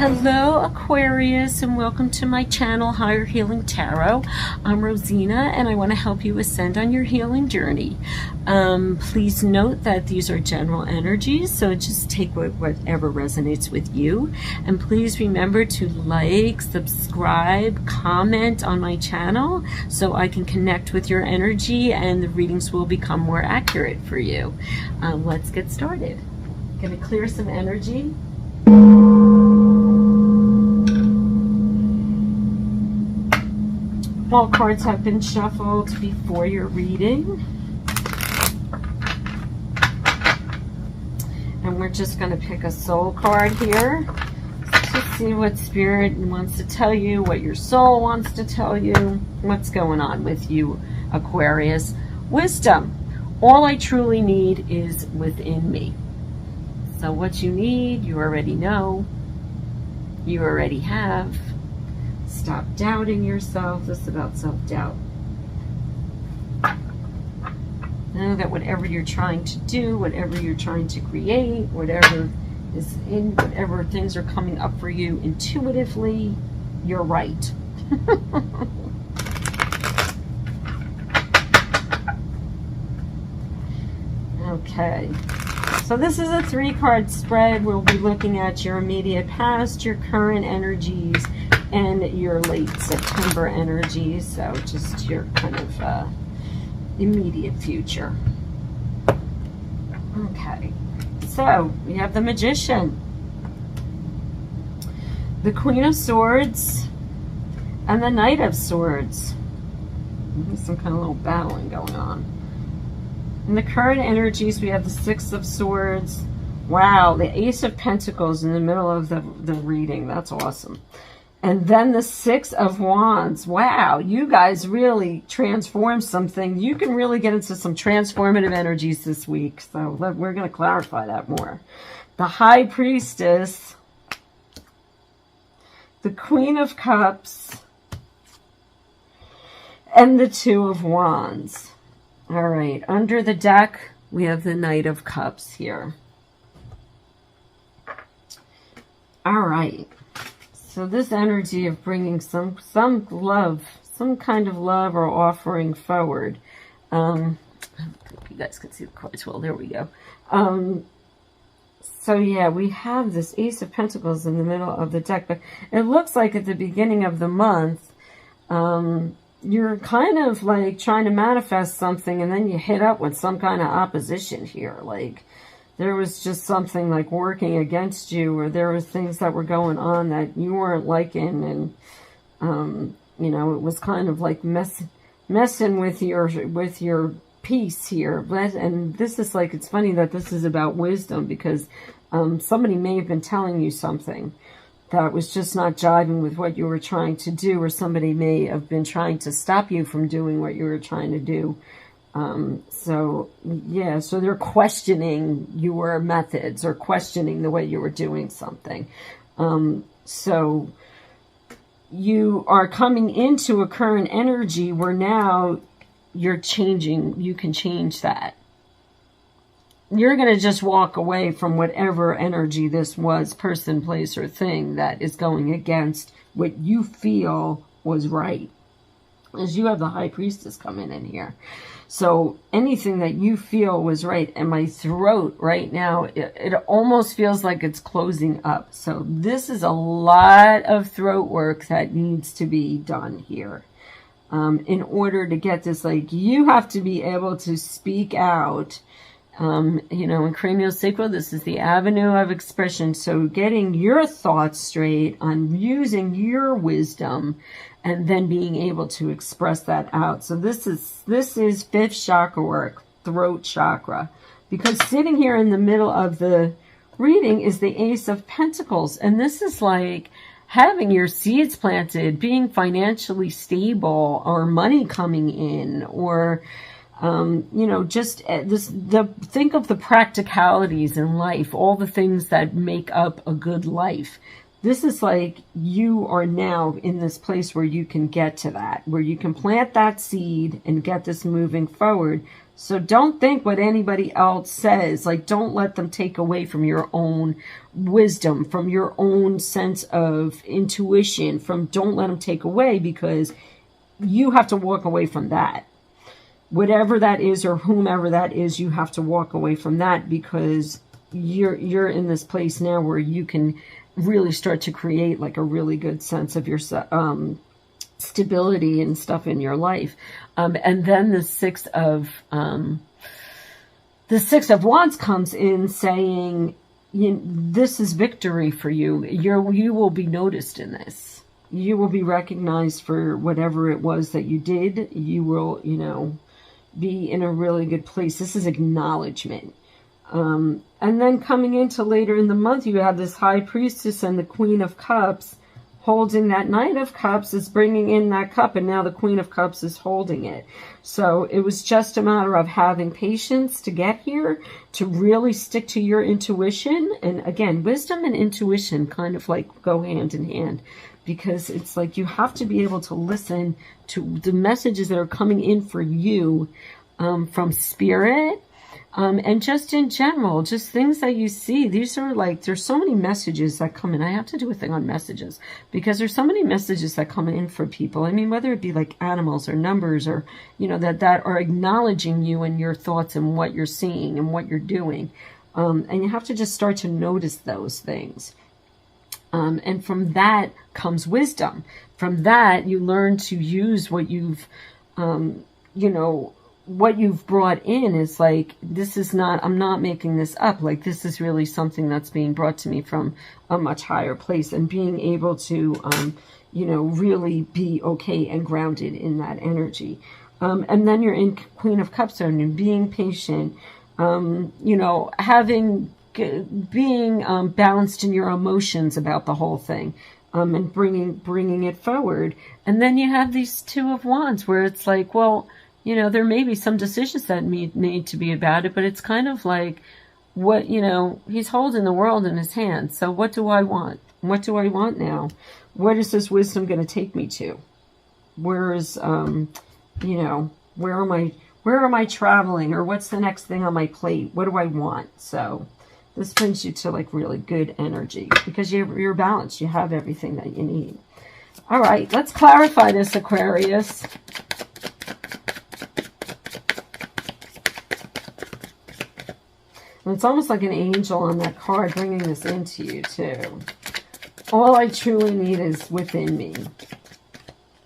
Hello Aquarius, and welcome to my channel Higher Healing Tarot. I'm Rosina and I want to help you ascend on your healing journey. Please note that these are general energies, so just take whatever resonates with you. And please remember to like, subscribe, comment on my channel so I can connect with your energy and the readings will become more accurate for you. Let's get started. Going to clear some energy. All cards have been shuffled before your reading. And we're just going to pick a soul card here to see what Spirit wants to tell you, what your soul wants to tell you, what's going on with you, Aquarius. Wisdom. All I truly need is within me. So what you need, you already know. You already have. Stop doubting yourself. This is about self-doubt. Know that whatever you're trying to do, whatever you're trying to create, whatever things are coming up for you intuitively, you're right. Okay. So this is a 3-card spread. We'll be looking at your immediate past, your current energies, and your late September energies, so just your kind of immediate future. Okay, so we have the Magician, the Queen of Swords, and the Knight of Swords. There's some kind of little battling going on. In the current energies, we have the Six of Swords. Wow, the Ace of Pentacles in the middle of the reading. That's awesome. And then the Six of Wands. Wow, you guys really transformed something. You can really get into some transformative energies this week. So we're going to clarify that more. The High Priestess. The Queen of Cups. And the Two of Wands. All right, under the deck, we have the Knight of Cups here. All right. So this energy of bringing some love, some kind of love or offering forward. I don't think you guys can see the cards well. There we go. So yeah, we have this Ace of Pentacles in the middle of the deck, but it looks like at the beginning of the month, you're kind of like trying to manifest something and then you hit up with some kind of opposition here. Like there was just something like working against you, or there was things that were going on that you weren't liking, and you know, it was kind of like messing with your peace here. And this is like, it's funny that this is about wisdom, because somebody may have been telling you something that was just not jiving with what you were trying to do, or somebody may have been trying to stop you from doing what you were trying to do. So yeah, so they're questioning your methods or questioning the way you were doing something. So you are coming into a current energy where now you're changing, you can change that. You're going to just walk away from whatever energy this was, person, place, or thing that is going against what you feel was right. As you have the High Priestess coming in here. So anything that you feel was right, and my throat right now, it almost feels like it's closing up. So this is a lot of throat work that needs to be done here. In order to get this, like, you have to be able to speak out. You know, in craniosacral, this is the avenue of expression. So getting your thoughts straight on using your wisdom and then being able to express that out. So this is fifth chakra work, throat chakra, because sitting here in the middle of the reading is the Ace of Pentacles. And this is like having your seeds planted, being financially stable, or money coming in, or you know, just think of the practicalities in life, all the things that make up a good life. this is like you are now in this place where you can get to that, where you can plant that seed and get this moving forward. So don't think what anybody else says. Like, don't let them take away from your own wisdom, from your own sense of intuition, don't let them take away, because you have to walk away from that. Whatever that is or whomever that is, you have to walk away from that, because you're in this place now where you can really start to create like a really good sense of your stability and stuff in your life. And then the Six of Wands comes in saying, this is victory for you. You will be noticed in this. You will be recognized for whatever it was that you did. You will, be in a really good place. This is acknowledgement. And then coming into later in the month, you have this High Priestess and the Queen of Cups holding that Knight of Cups, is bringing in that cup, and now the Queen of Cups is holding it. So it was just a matter of having patience to get here, to really stick to your intuition. And again, wisdom and intuition kind of like go hand in hand, because it's like you have to be able to listen to the messages that are coming in for you from spirit. And just in general, just things that you see. These are like, there's so many messages that come in. I have to do a thing on messages, because there's so many messages that come in for people. I mean, whether it be like animals or numbers or, that are acknowledging you and your thoughts and what you're seeing and what you're doing. And you have to just start to notice those things. And from that comes wisdom. From that, you learn to use what you've, what you've brought in is like, this is not, I'm not making this up. Like, this is really something that's being brought to me from a much higher place, and being able to, really be okay and grounded in that energy. And then you're in Queen of Cups, and being patient, being balanced in your emotions about the whole thing, and bringing it forward. And then you have these Two of Wands, where it's like, well, there may be some decisions that need to be about it, but it's kind of like, what, he's holding the world in his hands. So what do I want? What do I want now? What is this wisdom going to take me to? Where is, where am I traveling? Or what's the next thing on my plate? What do I want? So this brings you to like really good energy, because you're balanced. You have everything that you need. All right, let's clarify this, Aquarius. And it's almost like an angel on that card bringing this into you too. All I truly need is within me.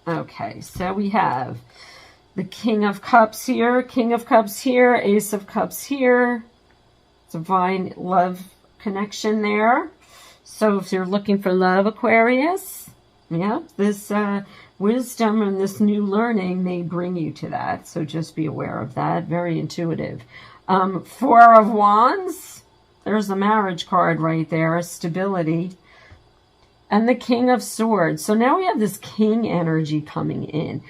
Okay, so we have the King of Cups here, King of Cups here, Ace of Cups here. Divine love connection there. So if you're looking for love, Aquarius, this wisdom and this new learning may bring you to that. So just be aware of that. Very intuitive. Four of Wands. There's the marriage card right there, a stability. And the King of Swords. So now we have this king energy coming in.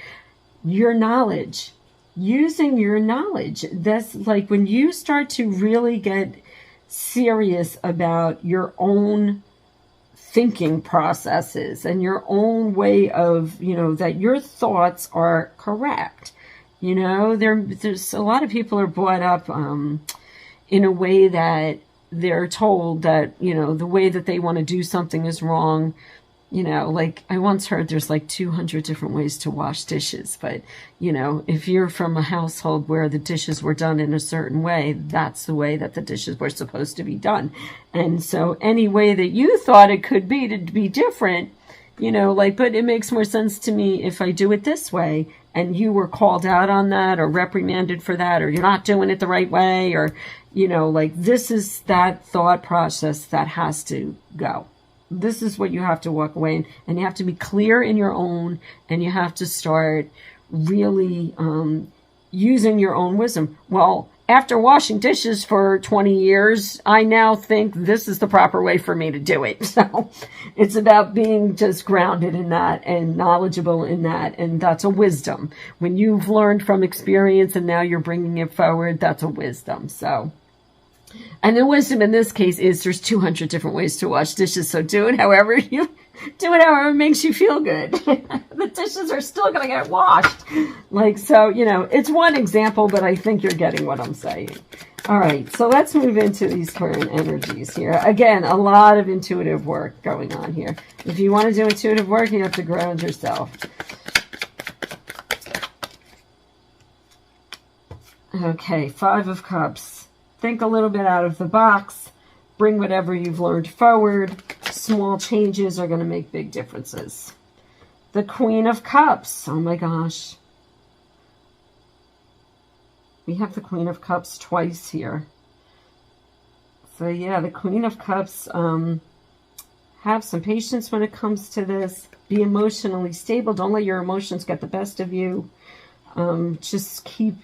Your knowledge. Using your knowledge. That's like when you start to really get serious about your own thinking processes and your own way of, that your thoughts are correct. There's a lot of people are brought up in a way that they're told that, the way that they want to do something is wrong. Like I once heard there's like 200 different ways to wash dishes. But, if you're from a household where the dishes were done in a certain way, that's the way that the dishes were supposed to be done. And so any way that you thought it could be to be different, but it makes more sense to me if I do it this way, and you were called out on that or reprimanded for that, or you're not doing it the right way, or, this is that thought process that has to go. This is what you have to walk away, and you have to be clear in your own, and you have to start really using your own wisdom. Well, after washing dishes for 20 years, I now think this is the proper way for me to do it. So it's about being just grounded in that and knowledgeable in that. And that's a wisdom. When you've learned from experience and now you're bringing it forward, that's a wisdom. So And the wisdom in this case is there's 200 different ways to wash dishes, so do it however makes you feel good. The dishes are still going to get washed. Like, so, you know, it's one example, but I think you're getting what I'm saying. All right, so let's move into these current energies here. Again, a lot of intuitive work going on here. If you want to do intuitive work, you have to ground yourself. Okay, Five of Cups. Think a little bit out of the box. Bring whatever you've learned forward. Small changes are going to make big differences. The Queen of Cups. Oh my gosh. We have the Queen of Cups twice here. So yeah, the Queen of Cups, have some patience when it comes to this. Be emotionally stable. Don't let your emotions get the best of you. Just keep,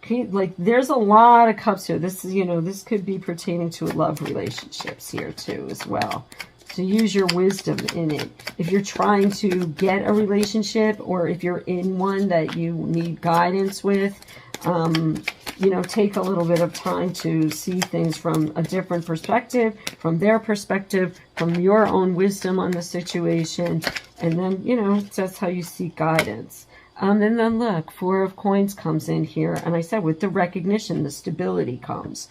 like, there's a lot of cups here. This is, you know, this could be pertaining to love relationships here too as well. So use your wisdom in it. If you're trying to get a relationship, or if you're in one that you need guidance with, you know, take a little bit of time to see things from a different perspective, from their perspective, from your own wisdom on the situation. And then, you know, that's how you seek guidance. And then look, Four of Coins comes in here. And I said with the recognition, the stability comes.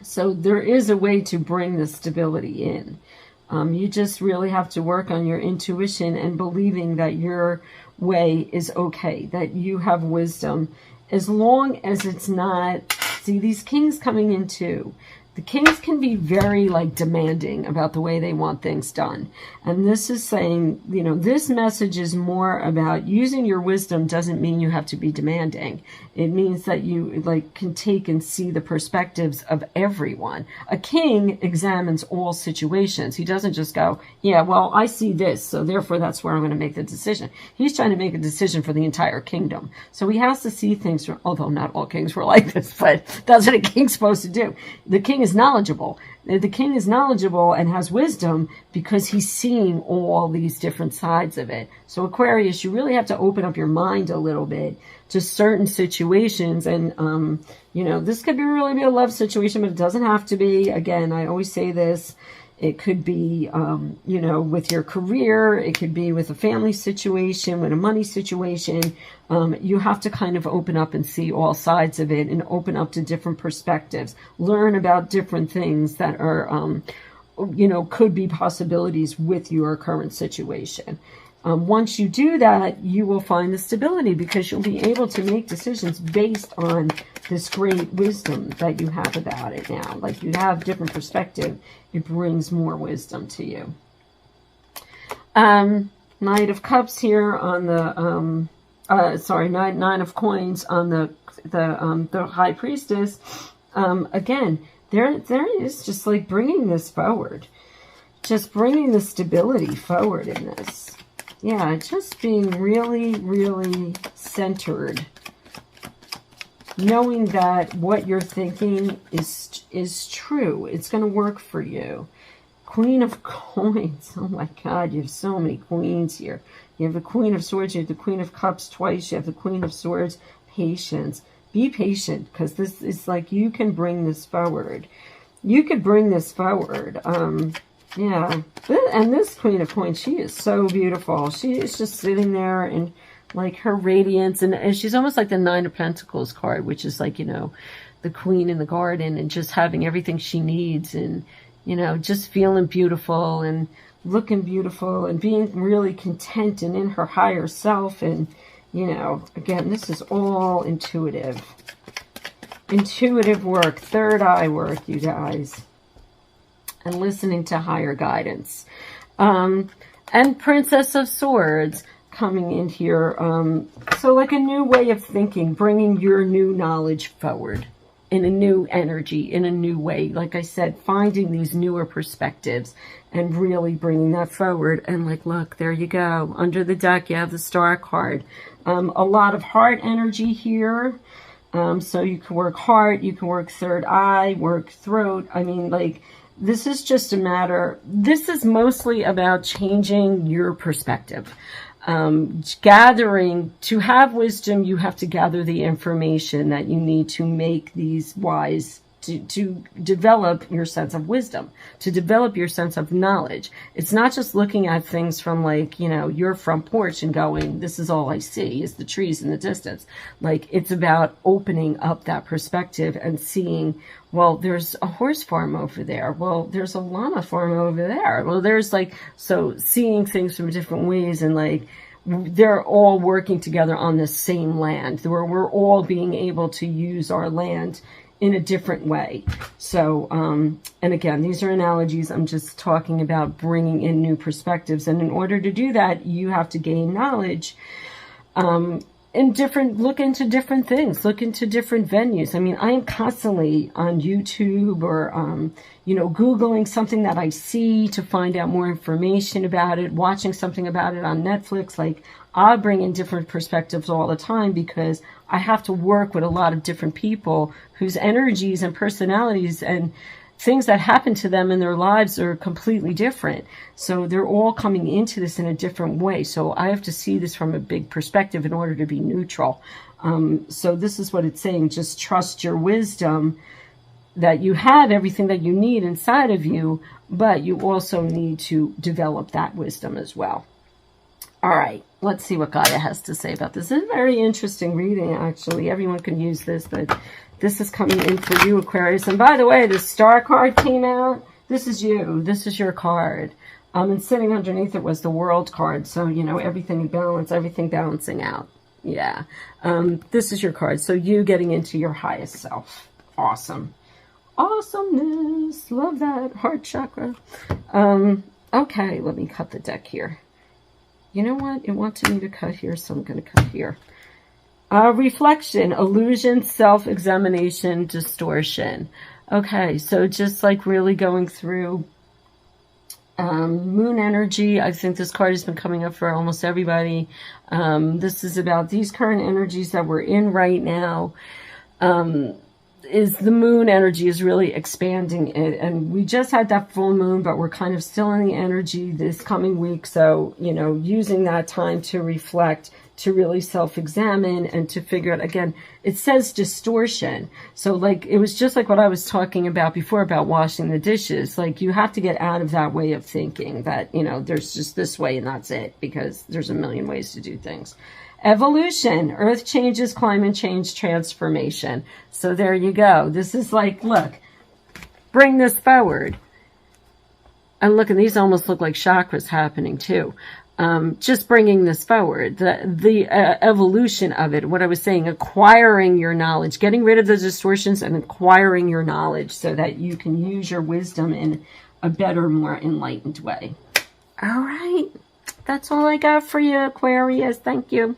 So there is a way to bring the stability in. You just really have to work on your intuition and believing that your way is okay, that you have wisdom. As long as it's not, see these kings coming in too. The kings can be very like demanding about the way they want things done. And this is saying, you know, this message is more about using your wisdom doesn't mean you have to be demanding. It means that you like can take and see the perspectives of everyone. A king examines all situations. He doesn't just go, yeah, well, I see this, so therefore that's where I'm going to make the decision. He's trying to make a decision for the entire kingdom. So he has to see things, although not all kings were like this, but that's what a king's supposed to do. The king is knowledgeable. The king is knowledgeable and has wisdom because he's seeing all these different sides of it. So Aquarius, you really have to open up your mind a little bit to certain situations. And, you know, this could really be a love situation, but it doesn't have to be. Again, I always say this. It could be, you know, with your career. It could be with a family situation, with a money situation. You have to kind of open up and see all sides of it and open up to different perspectives. Learn about different things that are, you know, could be possibilities with your current situation. Once you do that, you will find the stability because you'll be able to make decisions based on this great wisdom that you have about it now. Like you have different perspective. It brings more wisdom to you. Knight of Cups here on the, Nine of Coins on the High Priestess. Again, there is just like bringing this forward. Just bringing the stability forward in this. Yeah, just being really, really centered. Knowing that what you're thinking is true. It's going to work for you. Queen of Coins. Oh my God, you have so many queens here. You have the Queen of Swords. You have the Queen of Cups twice. You have the Queen of Swords. Patience. Be patient because this is like you can bring this forward. You could bring this forward. Yeah, and this Queen of Coins, she is so beautiful. She is just sitting there and like her radiance, and she's almost like the Nine of Pentacles card, which is like, you know, the queen in the garden and just having everything she needs and, you know, just feeling beautiful and looking beautiful and being really content and in her higher self. And, you know, again, this is all intuitive. Intuitive work, third eye work, you guys. And listening to higher guidance. And Princess of Swords coming in here. So like a new way of thinking, bringing your new knowledge forward in a new energy, in a new way. Like I said, finding these newer perspectives and really bringing that forward. And like, look, there you go. Under the deck, you have the Star card. A lot of heart energy here. So you can work heart, you can work third eye, work throat. I mean, like, this is just a matter, this is mostly about changing your perspective. Gathering, to have wisdom, you have to gather the information that you need to make these wise to develop your sense of wisdom, to develop your sense of knowledge. It's not just looking at things from like, you know, your front porch and going, this is all I see is the trees in the distance. Like, it's about opening up that perspective and seeing, well, there's a horse farm over there. Well, there's a llama farm over there. Well, there's like, so seeing things from different ways, and like, they're all working together on the same land, where we're all being able to use our land in a different way. So, and again, these are analogies. I'm just talking about bringing in new perspectives. And in order to do that, you have to gain knowledge, look into different things, look into different venues. I mean, I am constantly on YouTube or, you know, Googling something that I see to find out more information about it, watching something about it on Netflix. Like, I bring in different perspectives all the time because I have to work with a lot of different people whose energies and personalities and things that happen to them in their lives are completely different. So they're all coming into this in a different way. So I have to see this from a big perspective in order to be neutral. So this is what it's saying. Just trust your wisdom, that you have everything that you need inside of you, but you also need to develop that wisdom as well. All right, let's see what Gaia has to say about this. This is a very interesting reading, actually. Everyone can use this, but this is coming in for you, Aquarius. And by the way, the star card came out. This is you. This is your card. And sitting underneath it was the world card. So, you know, everything in balance, everything balancing out. Yeah. This is your card. So you getting into your highest self. Awesome. Awesomeness. Love that. Heart chakra. Okay, let me cut the deck here. You know what? It wanted me to cut here, so I'm going to cut here. Reflection, illusion, self-examination, distortion. Okay, so just like really going through moon energy. I think this card has been coming up for almost everybody. This is about these current energies that we're in right now. Is the moon energy is really expanding it, and we just had that full moon, but we're kind of still in the energy this coming week. So, you know, using that time to reflect, to really self-examine, and to figure out, again, it says distortion. So like, it was just like what I was talking about before about washing the dishes. Like, you have to get out of that way of thinking that, you know, there's just this way and that's it, because there's a million ways to do things. Evolution, earth changes, climate change, transformation. So there you go. This is like, look, bring this forward. And look, and these almost look like chakras happening too. Just bringing this forward, the evolution of it, what I was saying, acquiring your knowledge, getting rid of the distortions and acquiring your knowledge so that you can use your wisdom in a better, more enlightened way. All right. That's all I got for you, Aquarius. Thank you.